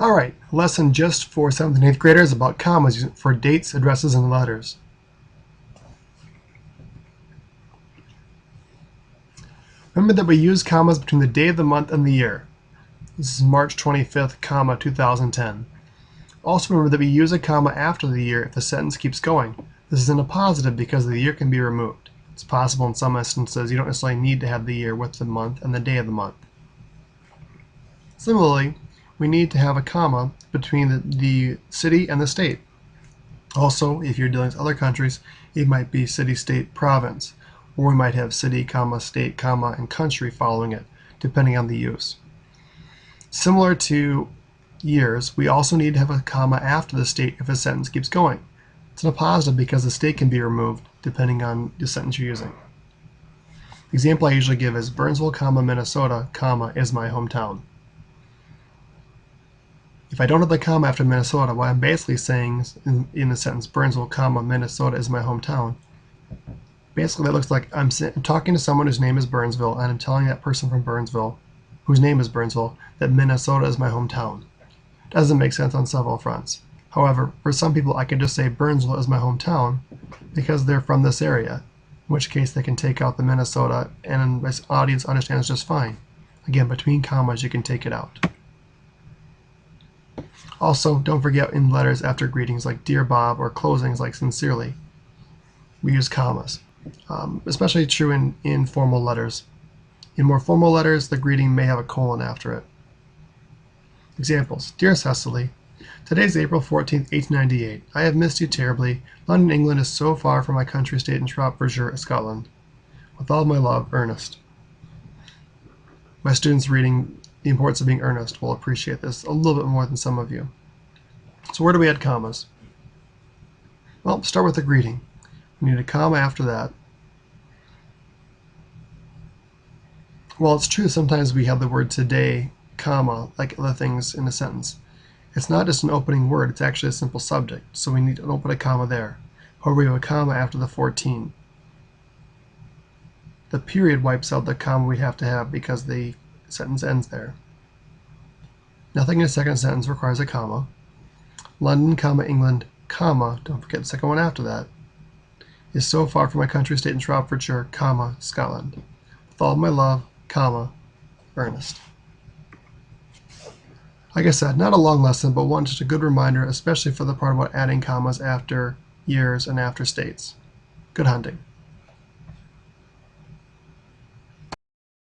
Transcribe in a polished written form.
Alright, lesson just for 7th and 8th graders about commas for dates, addresses, and letters. Remember that we use commas between the day of the month and the year. This is March 25th, 2010. Also remember that we use a comma after the year if the sentence keeps going. This is in a positive because the year can be removed. It's possible in some instances you don't necessarily need to have the year with the month and the day of the month. Similarly, we need to have a comma between the city and the state. Also, if you're dealing with other countries, it might be city, state, province, or we might have city, comma, state, comma, and country following it, depending on the use. Similar to years, we also need to have a comma after the state if a sentence keeps going. It's in a positive because the state can be removed depending on the sentence you're using. The example I usually give is Burnsville, Minnesota, is my hometown. If I don't have the comma after Minnesota, what I'm basically saying in the sentence Burnsville, Minnesota is my hometown, basically that looks like I'm talking to someone whose name is Burnsville, and I'm telling that person from Burnsville, whose name is Burnsville, that Minnesota is my hometown. It doesn't make sense on several fronts. However, for some people I can just say Burnsville is my hometown because they're from this area, in which case they can take out the Minnesota and my audience understands just fine. Again, between commas you can take it out. Also, don't forget in letters after greetings like Dear Bob or closings like Sincerely, we use commas. Especially true in formal letters. In more formal letters, the greeting may have a colon after it. Examples. Dear Cecily, today's April 14th, 1898. I have missed you terribly. London, England is so far from my country estate in Shropshire, Scotland. With all my love, Ernest. My students reading the importance of being earnest will appreciate this a little bit more than some of you. So where do we add commas? Well, start with the greeting. We need a comma after that. Well, it's true sometimes we have the word today, comma, like other things in a sentence. It's not just an opening word, it's actually a simple subject, so we need to open a comma there. However, we have a comma after the 14. The period wipes out the comma we have to have because the sentence ends there. Nothing in a second sentence requires a comma. London, England, don't forget the second one after that, is so far from my country estate in Shropshire, Scotland. With all my love, Ernest. Like I said, not a long lesson, but one just a good reminder, especially for the part about adding commas after years and after states. Good hunting.